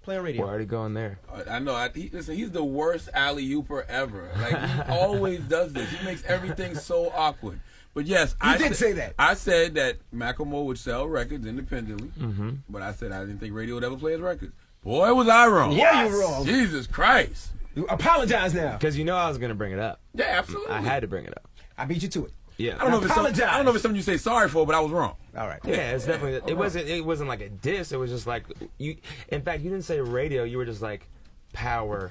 Play on radio. We're already going there. I know. Listen, he's the worst alley-ooper ever. Like, he always does this. He makes everything so awkward. But yes, I did say that. I said that Macklemore would sell records independently, but I said I didn't think radio would ever play his records. Boy, was I wrong. Yeah, you're wrong. Jesus Christ. Apologize now. Because you know I was going to bring it up. Yeah, absolutely. I had to bring it up. I beat you to it. Yeah. I don't know if it's something you say sorry for, but I was wrong. All right. Yeah, it's definitely. It wasn't like a diss. It was just like you. In fact, you didn't say radio. You were just like power.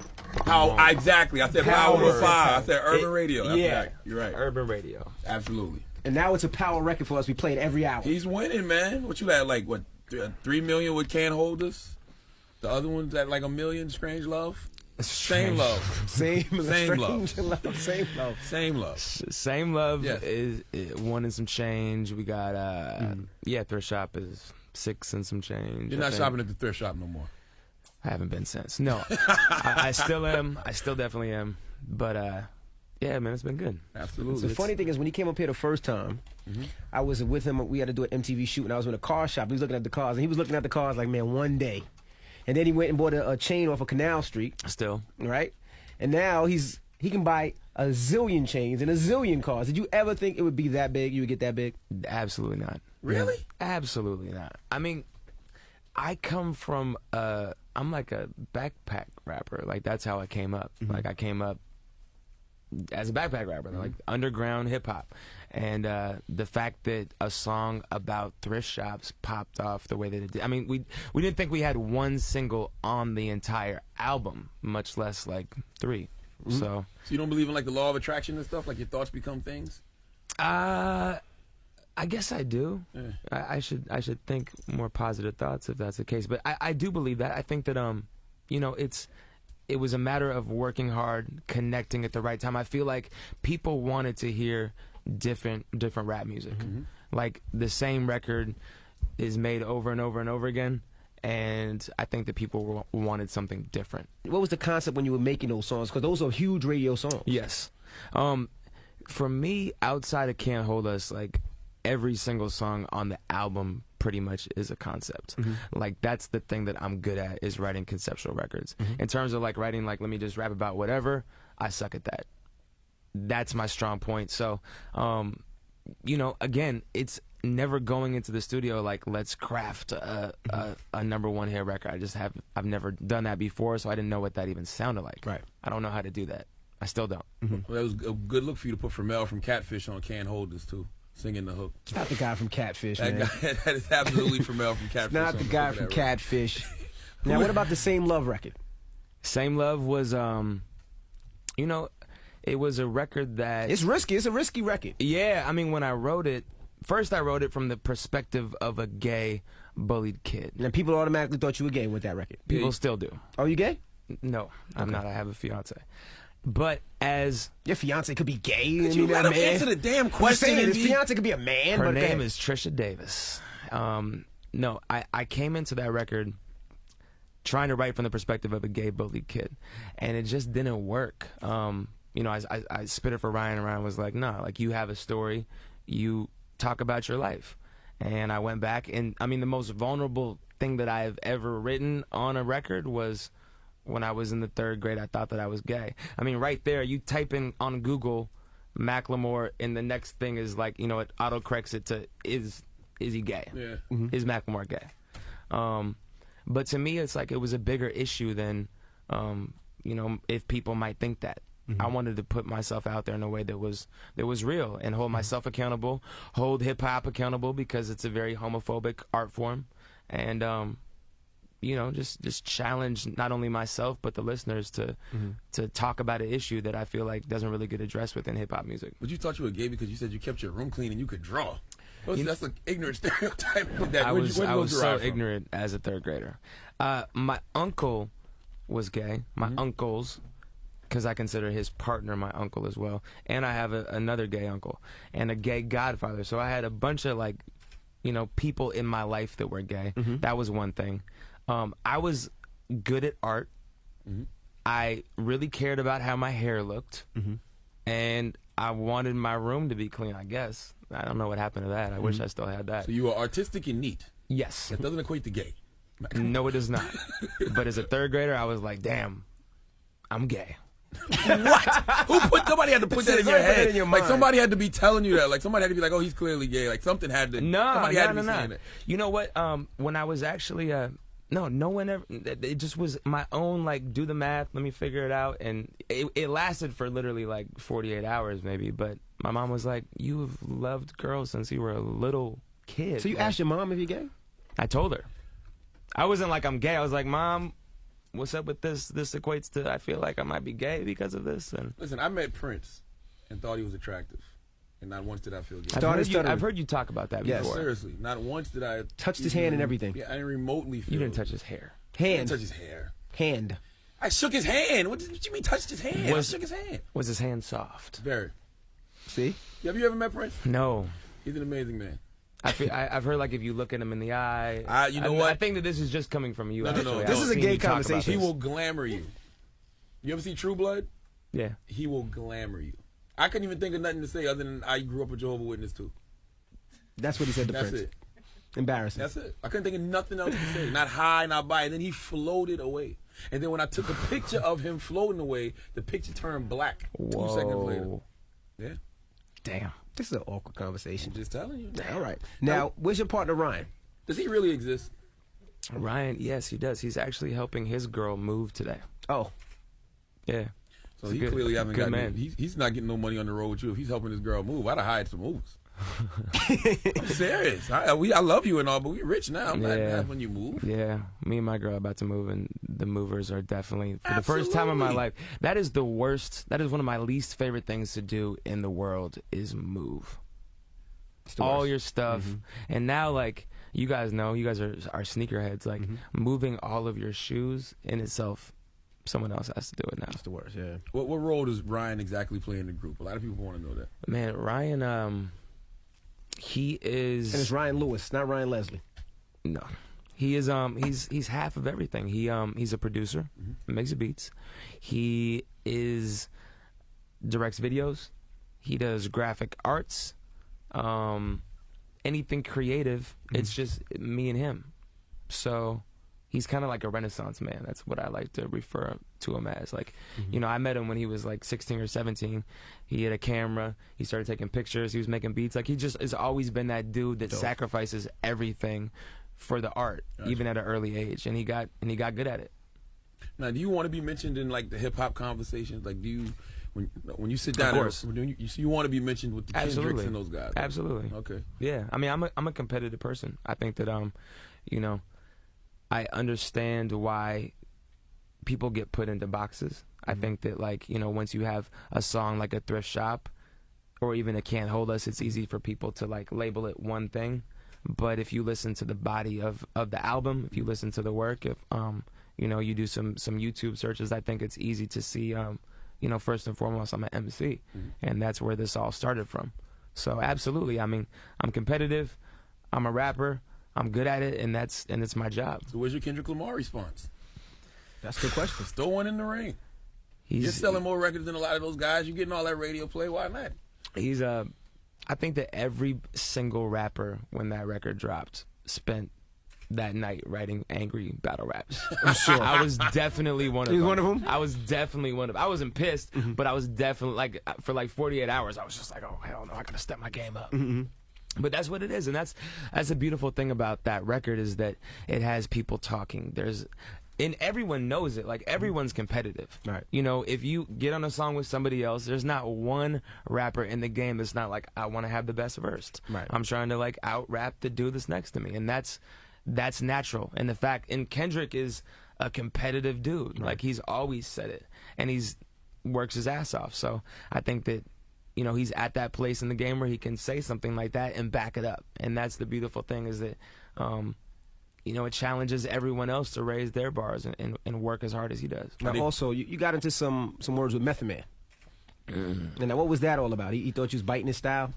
Exactly. I said power 5. I said urban radio. Yeah, you're right. Urban radio. Absolutely. And now it's a power record for us. We play it every hour. He's winning, man. What you at? Like what? 3 million with Can't Hold Us. The other one's at like 1 million. Strange Love. Same love. Same love. Same love. Same love. Same love. Same love Yes. is one and some change. We got Thrift Shop is 6 and some change. You're not shopping at the thrift shop no more. I haven't been since. No, I still am. I still definitely am. But yeah, man, it's been good. Absolutely. The funny thing is, when he came up here the first time, I was with him. We had to do an MTV shoot, and I was in a car shop. He was looking at the cars, and he was looking at the cars like, man, one day. And then he went and bought a chain off of Canal Street. Still. Right? And now he can buy a zillion chains and a zillion cars. Did you ever think it would be that big? You would get that big? Absolutely not. Really? Yeah, absolutely not. I mean, I come from I'm like a backpack rapper. Like, that's how I came up. Like, I came up as a backpack rapper, like underground hip hop. And the fact that a song about thrift shops popped off the way that it did. I mean, we didn't think we had one single on the entire album, much less like 3. So you don't believe in like the law of attraction and stuff? Like your thoughts become things? I guess I do. Yeah. I should think more positive thoughts if that's the case. But I do believe that. I think that you know, it was a matter of working hard, connecting at the right time. I feel like people wanted to hear different rap music. Like, the same record is made over and over and over again, and I think that people wanted something different. What was the concept when you were making those songs? Because those are huge radio songs. Yes. For me, outside of Can't Hold Us, like, every single song on the album pretty much is a concept. Like, that's the thing that I'm good at, is writing conceptual records. In terms of like writing, like, let me just rap about whatever, I suck at that. That's my strong point. So, you know, again, it's never going into the studio like, let's craft a #1 hit record. I've never done that before, so I didn't know what that even sounded like. Right. I don't know how to do that. I still don't. Well, that was a good look for you to put Pharrell from Catfish on Can't Hold Us too, singing the hook. It's not the guy from Catfish, man. That is absolutely Pharrell from Catfish. It's not the guy from Catfish. Now, what about the Same Love record? Same Love was, you know, it was a record that... It's risky. It's a risky record. Yeah, I mean, when I wrote it, first I wrote it from the perspective of a gay, bullied kid. And people automatically thought you were gay with that record. People still do. Oh, you gay? No, I'm not. I have a fiance. But as... Your fiance could be gay. Could you let him answer the damn question? His fiance could be a man. Her name is Trisha Davis. No, I came into that record trying to write from the perspective of a gay, bullied kid. And it just didn't work. You know, I spit it for Ryan, and Ryan was like, nah, like, you have a story, you talk about your life. And I went back, and I mean, the most vulnerable thing that I have ever written on a record was when I was in the 3rd grade. I thought that I was gay. I mean, right there, you type in on Google Macklemore, and the next thing is like, you know, it autocorrects it to, is he gay? Yeah. Is Macklemore gay? But to me, it's like, it was a bigger issue than, you know, if people might think that. I wanted to put myself out there in a way that was real, and hold myself accountable, hold hip-hop accountable, because it's a very homophobic art form, and you know, just challenge not only myself but the listeners to talk about an issue that I feel like doesn't really get addressed within hip-hop music. But you thought you were gay because you said you kept your room clean and you could draw. That's an ignorant stereotype. I was so ignorant as a 3rd grader. My uncle was gay. My uncles, because I consider his partner my uncle as well, and I have another gay uncle and a gay godfather. So I had a bunch of, like, you know, people in my life that were gay. That was one thing. I was good at art. I really cared about how my hair looked, and I wanted my room to be clean, I guess. I don't know what happened to that. I wish I still had that. So you were artistic and neat. Yes. That doesn't equate to gay. No, it does not. But as a third grader, I was like, damn, I'm gay. What? Somebody had to put that in your head. Like somebody had to be telling you that. Like somebody had to be like, oh, he's clearly gay. Like something had to. Somebody had to be saying it. You know what? When I was actually no one ever. It just was my own, like, do the math, let me figure it out, and it lasted for literally like 48 hours maybe. But my mom was like, "You have loved girls since you were a little kid." So you asked your mom if you're gay? I told her. I wasn't like I'm gay. I was like, "Mom, what's up with this? This equates to I feel like I might be gay because of this." And listen, I met Prince and thought he was attractive. And not once did I feel gay. I've heard you talk about that before. Seriously. Not once did I... Touched his hand and everything. Yeah, I didn't remotely feel... You didn't touch his hair. Hand. I didn't touch his hair. Hand. I shook his hand. What you mean touched his hand? I shook his hand. Was his hand soft? Very. See? Have you ever met Prince? No. He's an amazing man. I've heard, like, if you look at him in the eye... you know what? I think that this is just coming from you. No. This is a gay conversation. He will glamour you. You ever see True Blood? Yeah. He will glamour you. I couldn't even think of nothing to say other than I grew up a Jehovah's Witness too. That's what he said to Prince. That's it. Embarrassing. That's it. I couldn't think of nothing else to say. Not high, not by. And then he floated away. And then when I took a picture of him floating away, the picture turned black. Whoa. 2 seconds later. Yeah. Damn. This is an awkward conversation. I'm just telling you. All right. Now, where's your partner, Ryan? Does he really exist? Ryan, yes, he does. He's actually helping his girl move today. Oh. Yeah. So he clearly hasn't got man. He's not getting no money on the road with you. If he's helping his girl move, I'd have hired some moves. I'm serious. I love you and all, but we rich now. I'm not having you move. Yeah, me and my girl are about to move, and the movers are definitely, for the first time in my life, that is the worst. That is one of my least favorite things to do in the world is move. All your stuff. And now, like, you guys know, you guys are sneakerheads. Like, moving all of your shoes in itself, someone else has to do it now. It's the worst, yeah. What role does Ryan exactly play in the group? A lot of people want to know that. Man, Ryan, he is... And it's Ryan Lewis, not Ryan Leslie. No. He is, he's half of everything. He's a producer, makes beats. He directs videos. He does graphic arts. Anything creative, it's just me and him. So... he's kind of like a Renaissance man. That's what I like to refer to him as. Like, you know, I met him when he was like 16 or 17. He had a camera. He started taking pictures. He was making beats. Like, he just has always been that dude that sacrifices everything for the art, even at an early age. And he got good at it. Now, do you want to be mentioned in like the hip hop conversations? Like, do you when you sit down, you want to be mentioned with the Kendricks and those guys? Absolutely. Okay. Yeah. I mean, I'm a competitive person. I think that you know, I understand why people get put into boxes. I think that, like, you know, once you have a song like a Thrift Shop or even a Can't Hold Us, it's easy for people to, like, label it one thing. But if you listen to the body of the album, if you listen to the work, if, you know, you do some YouTube searches, I think it's easy to see, you know, first and foremost, I'm an MC. And that's where this all started from. So, absolutely. I mean, I'm competitive. I'm a rapper. I'm good at it, and it's my job. So where's your Kendrick Lamar response? That's a good question. Still one in the ring. You're selling more records than a lot of those guys. You're getting all that radio play. Why not? He's I think that every single rapper, when that record dropped, spent that night writing angry battle raps. I'm sure. I was definitely one of them. You one of them? I was definitely one of them. I wasn't pissed, but I was definitely, like, for like 48 hours, I was just like, oh, hell no, I gotta step my game up. But that's what it is, and that's a beautiful thing about that record is that it has people talking. And everyone knows it. Like, everyone's competitive. Right. You know, if you get on a song with somebody else, there's not one rapper in the game that's not like, I want to have the best verse. Right. I'm trying to, like, out-rap the dude that's next to me, and that's natural. And Kendrick is a competitive dude. Right. Like, he's always said it, and he's works his ass off. So I think that, you know, he's at that place in the game where he can say something like that and back it up. And that's the beautiful thing is that, you know, it challenges everyone else to raise their bars and work as hard as he does. Now, also, you got into some words with Method Man. And now, what was that all about? He thought you was biting his style?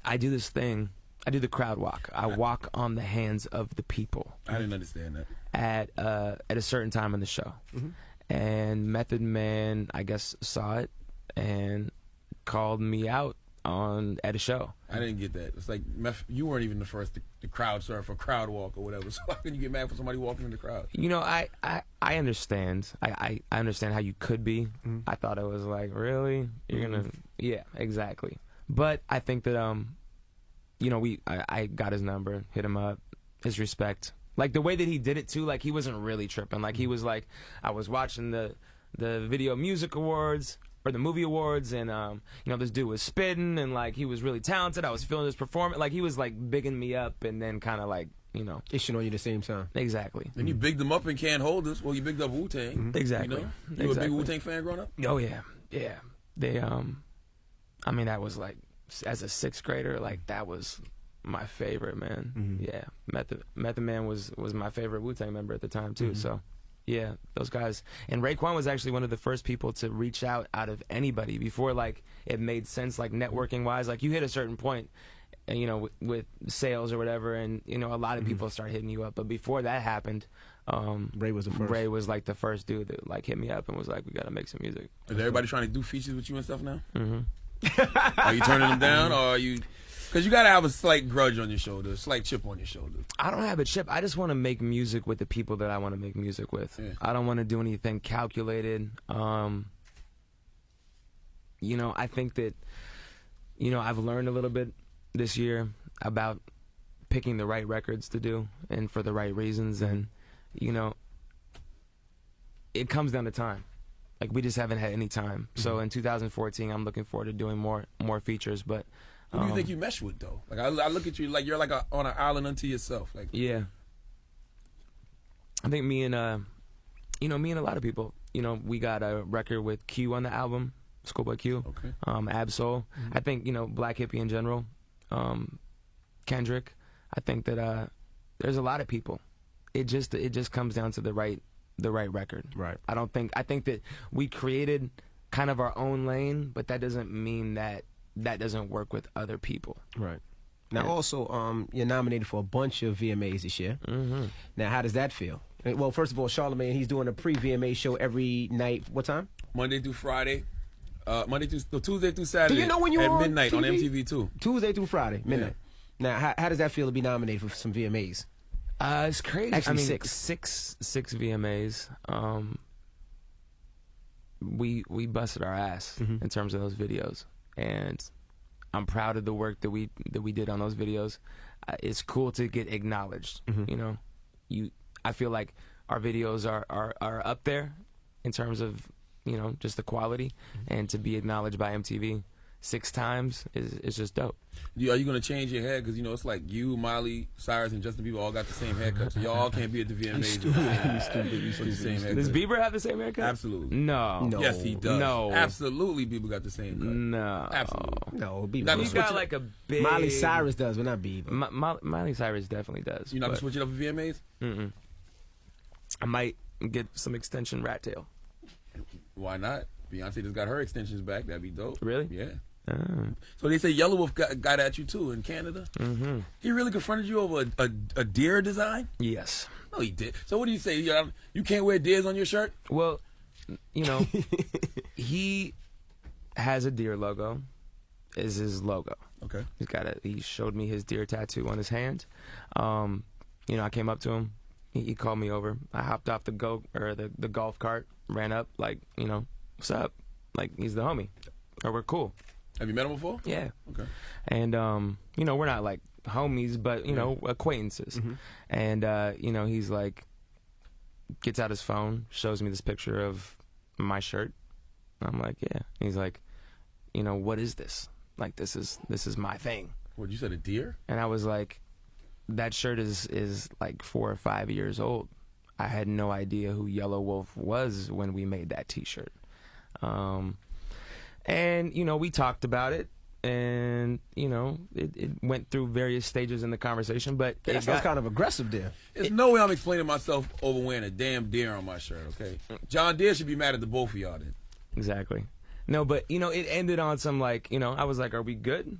I do this thing. I do the crowd walk. I walk on the hands of the people. I didn't understand that. At a certain time in the show. And Method Man, I guess, saw it and called me out at a show. I didn't get that. It's like you weren't even the first to crowd surf or crowd walk or whatever. So how can you get mad for somebody walking in the crowd? You know, I understand. I understand how you could be. I thought it was like, really? You're gonna? Yeah, exactly. But I think that you know, I got his number, hit him up, his respect. Like the way that he did it too, like he wasn't really tripping. Like he was like, I was watching the Video Music Awards or the Movie Awards, and you know, this dude was spitting, and like he was really talented. I was feeling his performance. Like he was like bigging me up, and then kind of like, you know, itching on you at the same time. Exactly. And you bigged them up and Can't Hold Us. Well, you bigged up Wu-Tang. Exactly. You know? You were a big Wu-Tang fan growing up? Oh yeah, yeah. They I mean, that was like, as a 6th grader, like that was my favorite, man. Yeah, Method Man was my favorite Wu-Tang member at the time too. So yeah, those guys. And Raekwon was actually one of the first people to reach out of anybody before like it made sense, like networking wise. Like you hit a certain point, and you know, with sales or whatever, and you know, a lot of people start hitting you up. But before that happened, Ray was the first. Ray was like the first dude that like hit me up and was like, we gotta make some music. Is everybody trying to do features with you and stuff now? Are you turning them down, or are you? Because you gotta have a slight grudge on your shoulder, a slight chip on your shoulder. I don't have a chip. I just want to make music with the people that I want to make music with. Yeah. I don't want to do anything calculated. You know, I think that, you know, I've learned a little bit this year about picking the right records to do and for the right reasons, and you know, it comes down to time. Like we just haven't had any time. So in 2014, I'm looking forward to doing more features. But who do you think you mesh with though? Like I look at you like you're like on an island unto yourself. Like yeah, I think me and you know, me and a lot of people. You know, we got a record with Q on the album, Schoolboy Q. Okay. Absol. I think, you know, Black Hippie in general. Kendrick. I think that there's a lot of people. It just comes down to the right record. Right. I think that we created kind of our own lane, but that doesn't mean that doesn't work with other people. Right. Now, also, you're nominated for a bunch of VMAs this year. Now, how does that feel? Well, first of all, Charlamagne, he's doing a pre-VMA show every night. What time? Monday through Friday. Tuesday through Saturday. Do you know when you're at on midnight TV? on MTV too? Tuesday through Friday, midnight. Now, how does that feel to be nominated for some VMAs? It's crazy. Actually, I mean, six VMAs. We busted our ass in terms of those videos, and I'm proud of the work that we did on those videos. It's cool to get acknowledged. You know, I feel like our videos are up there in terms of, you know, just the quality, and to be acknowledged by MTV 6 times is just dope. Are you going to change your hair? Because, you know, it's like you, Miley Cyrus, and Justin Bieber all got the same haircut. So y'all can't be at the VMAs. You stupid. Does Bieber have the same haircut? Absolutely. No. Yes, he does. No. Absolutely, Bieber got the same cut. No. Absolutely. No, Bieber. He got like a big... Miley Cyrus does, but not Bieber. Miley Cyrus definitely does. You're not going to switch it up for VMAs? I might get some extension rat tail. Why not? Beyonce just got her extensions back. That'd be dope. Really? Yeah. So they say Yellow Wolf got at you too in Canada. He really confronted you over a deer design? Yes. No, he did. So what do you say? You can't wear deers on your shirt? Well, you know, he has a deer logo. Is his logo. Okay. He showed me his deer tattoo on his hand. You know, I came up to him. He called me over. I hopped off the golf cart, ran up, like, you know, what's up? Like, he's the homie. Or we're cool. Have you met him before? Yeah. Okay. And, you know, we're not like homies, but, you know, acquaintances. And, you know, he's like, gets out his phone, shows me this picture of my shirt. I'm like, yeah. He's like, you know, what is this? Like, this is my thing. What, you said a deer? And I was like, that shirt is like 4 or 5 years old. I had no idea who Yellow Wolf was when we made that T-shirt. And, you know, we talked about it, and, you know, it went through various stages in the conversation, but that sounds kind of aggressive there. There's no way I'm explaining myself over wearing a damn deer on my shirt, okay? John Deere should be mad at the both of y'all then. Exactly. No, but, you know, it ended on some, like, you know, I was like, are we good?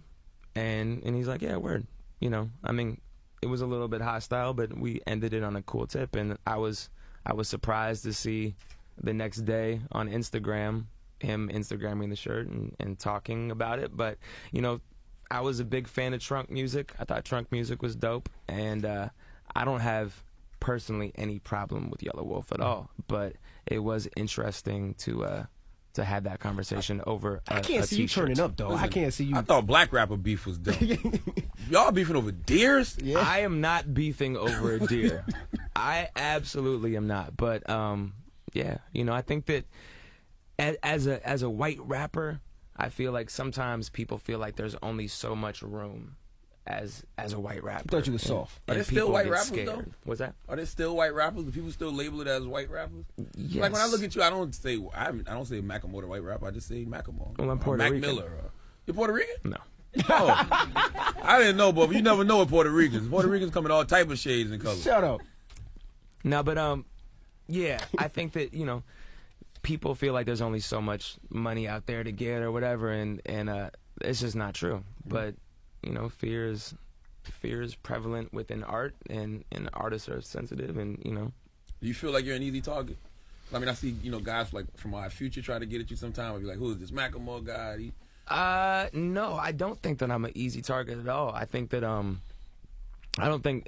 And he's like, yeah, word. You know, I mean, it was a little bit hostile, but we ended it on a cool tip, and I was surprised to see the next day on Instagram him Instagramming the shirt and talking about it. But, you know, I was a big fan of trunk music. I thought trunk music was dope, and I don't have personally any problem with Yellow Wolf at all. But it was interesting to have that conversation over a I can't see you turning up, though. Listen, I can't see you. I thought black rapper beef was dope. Y'all beefing over deers? Yeah. I am not beefing over a deer. I absolutely am not. But, yeah, you know, I think that as a white rapper, I feel like sometimes people feel like there's only so much room as a white rapper. I thought you were soft. Are there still white rappers, scared. though? What's that? Are there still white rappers? Do people still label it as white rappers? Yes. Like, when I look at you, I don't say Macklemore the white rapper. I just say Macklemore. Well, I'm Puerto Rican. Mac Miller. You're Puerto Rican? No. Oh. I didn't know, but you never know with Puerto Ricans. Puerto Ricans come in all type of shades and colors. Shut up. No, but yeah, I think that, you know, people feel like there's only so much money out there to get or whatever, and it's just not true. But, you know, fear is prevalent within art, and artists are sensitive, and, you know. Do you feel like you're an easy target? I mean, I see, you know, guys like from our future try to get at you sometime. I'll be like, who is this Macklemore guy? No, I don't think that I'm an easy target at all. I think that I don't think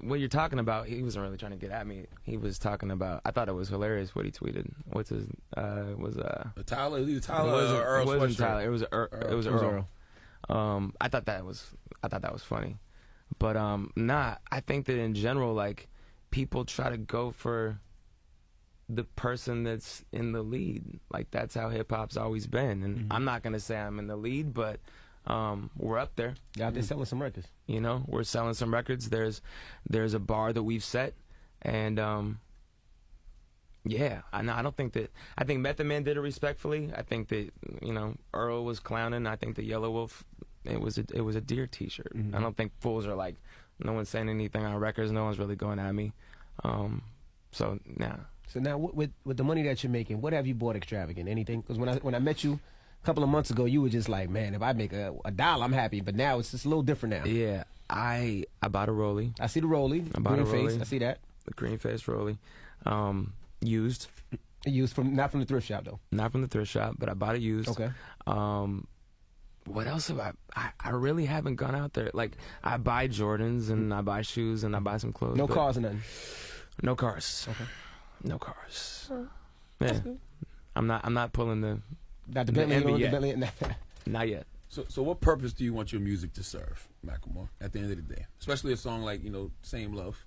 what you're talking about, he wasn't really trying to get at me. He was talking about, I thought it was hilarious what he tweeted. What's his was Tyler? It was Tyler or Earl? It wasn't Tyler. It was Earl. Earl. I thought that was funny. But nah, I think that in general, like, people try to go for the person that's in the lead. Like, that's how hip hop's always been. And I'm not gonna say I'm in the lead, but we're up there. Yeah, they're selling some records. You know, we're selling some records. There's a bar that we've set, and yeah, I don't think that. I think Method Man did it respectfully. I think that, you know, Earl was clowning. I think the Yellow Wolf, it was a deer T-shirt. I don't think fools are like, no one's saying anything on records. No one's really going at me. So nah. So now, with the money that you're making, what have you bought extravagant? Anything? Because when I met you a couple of months ago, you were just like, man, if I make a dollar, I'm happy. But now it's just a little different now. Yeah, I bought a Rollie. I see the Rollie. I bought a green Rollie. face. I see that. The green face Rollie. Used. Used not from the thrift shop though. Not from the thrift shop, but I bought it used. Okay. What else have I really haven't gone out there. Like, I buy Jordans and I buy shoes and I buy some clothes. No cars or nothing. No cars. Okay. No cars. Yeah. I'm not pulling the Bentley yet. Not yet. So what purpose do you want your music to serve, Macklemore, at the end of the day? Especially a song like, you know, Same Love.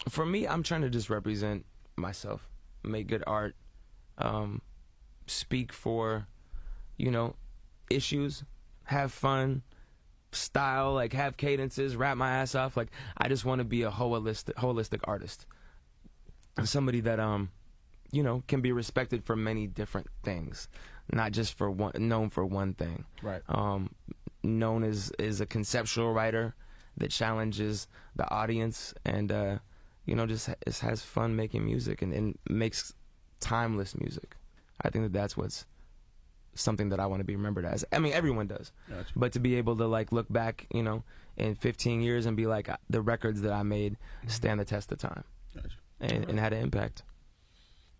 For me, I'm trying to just represent myself, make good art, speak for, you know, issues, have fun, style, like, have cadences, rap my ass off. Like, I just want to be a holistic artist, somebody that you know, can be respected for many different things, not just for known for one thing. Right. Known as a conceptual writer that challenges the audience, and you know, just has fun making music and makes timeless music. I think that that's what's something that I want to be remembered as. I mean, everyone does. Gotcha. But to be able to, like, look back, you know, in 15 years and be like, the records that I made stand the test of time. Gotcha. And had an impact.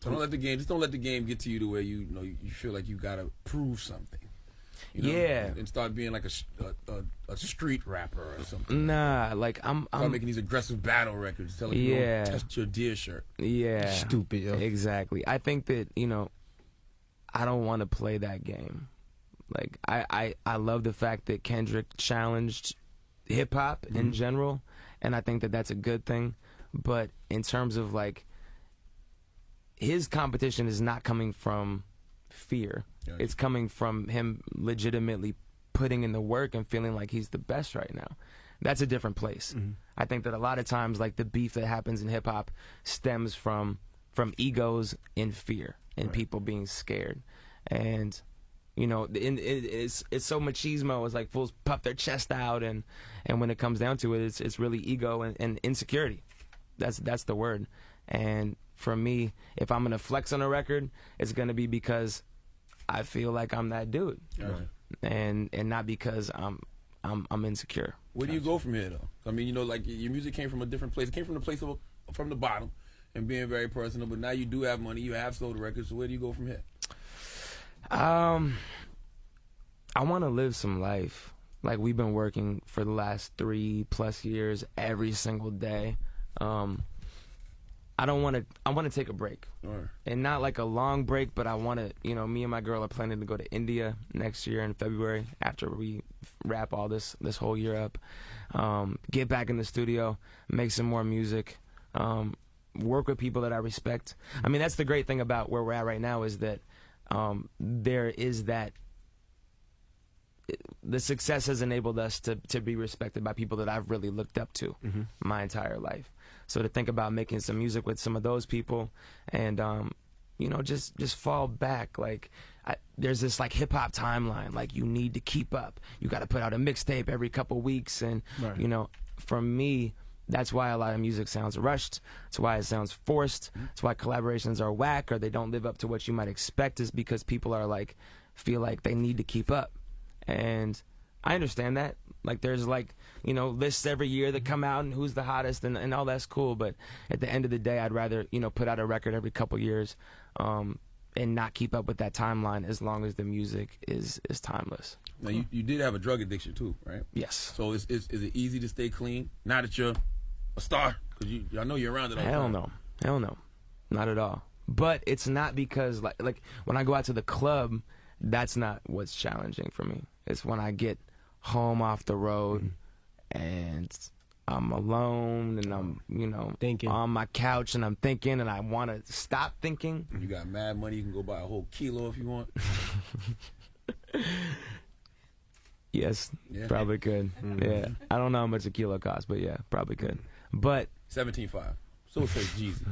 So don't let the game get to you to where you feel like you gotta prove something. You know? Yeah. And start being like a street rapper or something. Nah, like, I'm making these aggressive battle records, telling you don't test your deer shirt. Yeah. Stupid, yo. Exactly. I think that, you know, I don't want to play that game. Like, I love the fact that Kendrick challenged hip hop in general, and I think that that's a good thing. But in terms of, like, his competition is not coming from fear. Gotcha. It's coming from him legitimately putting in the work and feeling like he's the best right now. That's a different place. I think that a lot of times, like, the beef that happens in hip hop stems from egos and fear and people being scared. And, you know, it's so machismo. It's like fools puff their chest out, and when it comes down to it, it's really ego and insecurity. That's the word. And for me, if I'm gonna flex on a record, it's gonna be because I feel like I'm that dude, and not because I'm insecure. Where do you go from here, though? I mean, you know, like, your music came from a different place. It came from the place from the bottom. and being very personal, but now you do have money, you have sold records, so where do you go from here? I want to live some life. Like, we've been working for the last 3+ years every single day. I want to take a break. Sure. And not like a long break, but I want to, you know, me and my girl are planning to go to India next year in February after we wrap all this whole year up. Get back in the studio, make some more music, work with people that I respect. I mean, that's the great thing about where we're at right now is that there is that the success has enabled us to be respected by people that I've really looked up to my entire life. So to think about making some music with some of those people and, you know, just fall back. Like, there's this, like, hip-hop timeline. Like, you need to keep up. You got to put out a mixtape every couple weeks. And, you know, for me, that's why a lot of music sounds rushed. That's why it sounds forced. That's why collaborations are whack or they don't live up to what you might expect, is because people are, like, feel like they need to keep up. And I understand that. Like, there's, like, you know, lists every year that come out and who's the hottest and all that's cool. But at the end of the day, I'd rather, you know, put out a record every couple years and not keep up with that timeline as long as the music is timeless. Now, you did have a drug addiction too, right? Yes. So is it easy to stay clean now that you're a star? Because I know you're around it all the time. Hell no. Not at all. But it's not because, like when I go out to the club, that's not what's challenging for me. It's when I get home off the road and I'm alone and I'm, you know, thinking on my couch and I'm thinking and I want to stop thinking. You got mad money, you can go buy a whole kilo if you want. Yes, probably could. Yeah, I don't know how much a kilo costs, but yeah, probably could. But 17.5. So says Jeezy.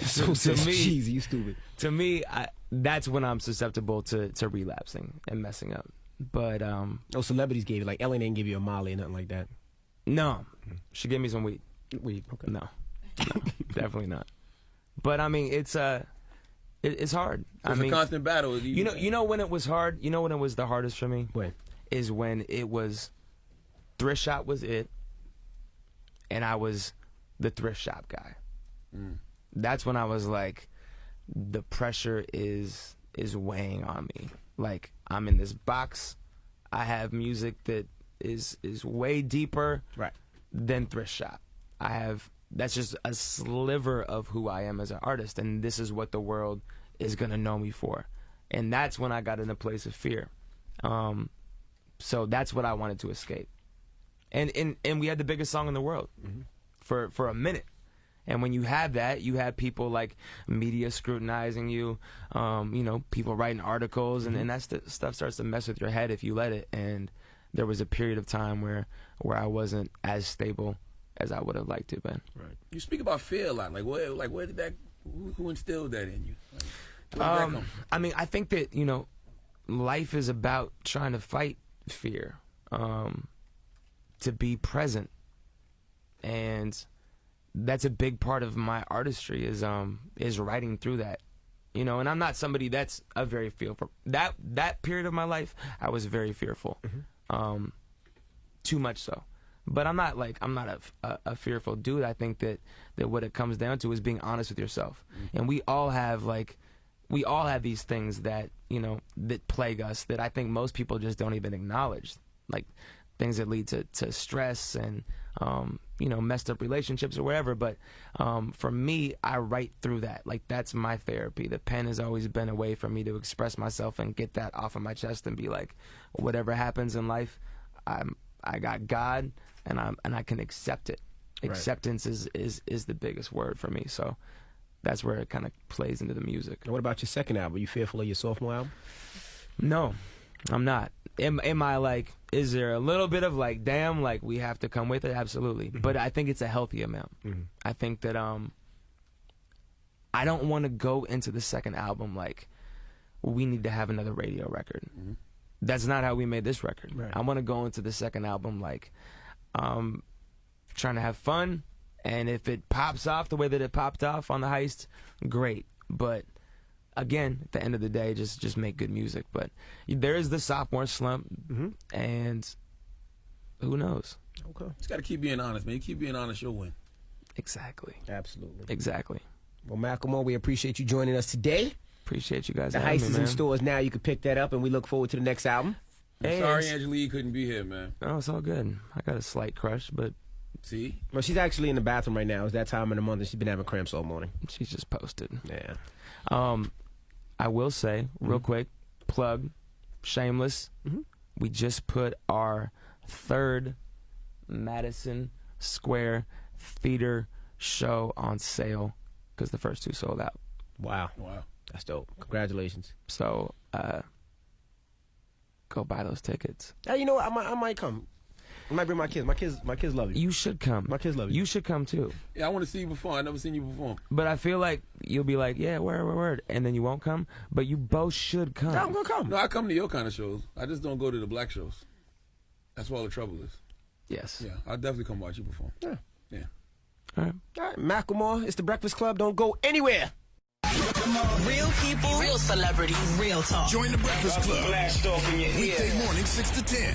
So says Jeezy, you stupid. To me, that's when I'm susceptible to relapsing and messing up. But no celebrities gave you, like Ellen didn't give you a Molly or nothing like that. No, she gave me some weed. Weed, okay. No, definitely not. But I mean, it's hard. It's I mean, a constant battle. You know when it was hard. You know when it was the hardest for me. When? Is when it was thrift shop was it, and I was the thrift shop guy. That's when I was like, the pressure is weighing on me. Like, I'm in this box. I have music that is way deeper than thrift shop. That's just a sliver of who I am as an artist, and this is what the world is gonna know me for. And that's when I got in a place of fear. So that's what I wanted to escape. And we had the biggest song in the world for a minute. And when you have that, you have people like media scrutinizing you, you know, people writing articles, and that stuff starts to mess with your head if you let it. And there was a period of time where I wasn't as stable as I would have liked to have been. Right. You speak about fear a lot. Like where did that? Who instilled that in you? Like, where did that come from? I mean, I think that, you know, life is about trying to fight fear, to be present, and that's a big part of my artistry is writing through that, you know. And I'm not somebody that's a very fearful. That period of my life, I was very fearful, too much so. But I'm not a fearful dude. I think that what it comes down to is being honest with yourself. And we all have these things that, you know, that plague us that I think most people just don't even acknowledge, like things that lead to stress and you know, messed up relationships or whatever. But for me, I write through that. Like, that's my therapy. The pen has always been a way for me to express myself and get that off of my chest and be like, whatever happens in life, I got God, and I can accept it. Acceptance is the biggest word for me. So that's where it kind of plays into the music. And what about your second album? Are you fearful of your sophomore album? No, I'm not. Am I like, is there a little bit of like, damn, like we have to come with it? Absolutely. But I think it's a healthy amount. I think that I don't want to go into the second album like, we need to have another radio record. That's not how we made this record. I want to go into the second album like, trying to have fun, and if it pops off the way that it popped off on The Heist, great. But again, at the end of the day, just make good music. But there is the sophomore slump, and who knows? Okay. Just got to keep being honest, man. You keep being honest, you'll win. Exactly. Absolutely. Exactly. Well, Macklemore, we appreciate you joining us today. Appreciate you guys. The Heist is in stores now. You can pick that up, and we look forward to the next album. I'm sorry Angelique couldn't be here, man. Oh, it's all good. I got a slight crush, but... See? Well, she's actually in the bathroom right now. It's that time of the month, and she's been having cramps all morning. She's just posted. Yeah. I will say, real quick, plug, shameless, we just put our 3rd Madison Square Theater show on sale because the first 2 sold out. Wow. That's dope. Congratulations. So, go buy those tickets. Hey, you know what? I might come. I might bring my kids. My kids love you. You should come. My kids love you. You should come too. Yeah, I want to see you perform. I've never seen you perform. But I feel like you'll be like, yeah, word, and then you won't come. But you both should come. Yeah, I'm gonna come. No, I come to your kind of shows. I just don't go to the black shows. That's where all the trouble is. Yes. Yeah, I'll definitely come watch you perform. Yeah. All right. Macklemore, it's the Breakfast Club. Don't go anywhere. Real people, real celebrities, real talk. Join the Breakfast Club. Blast off in your ear. Weekday morning, 6 to 10.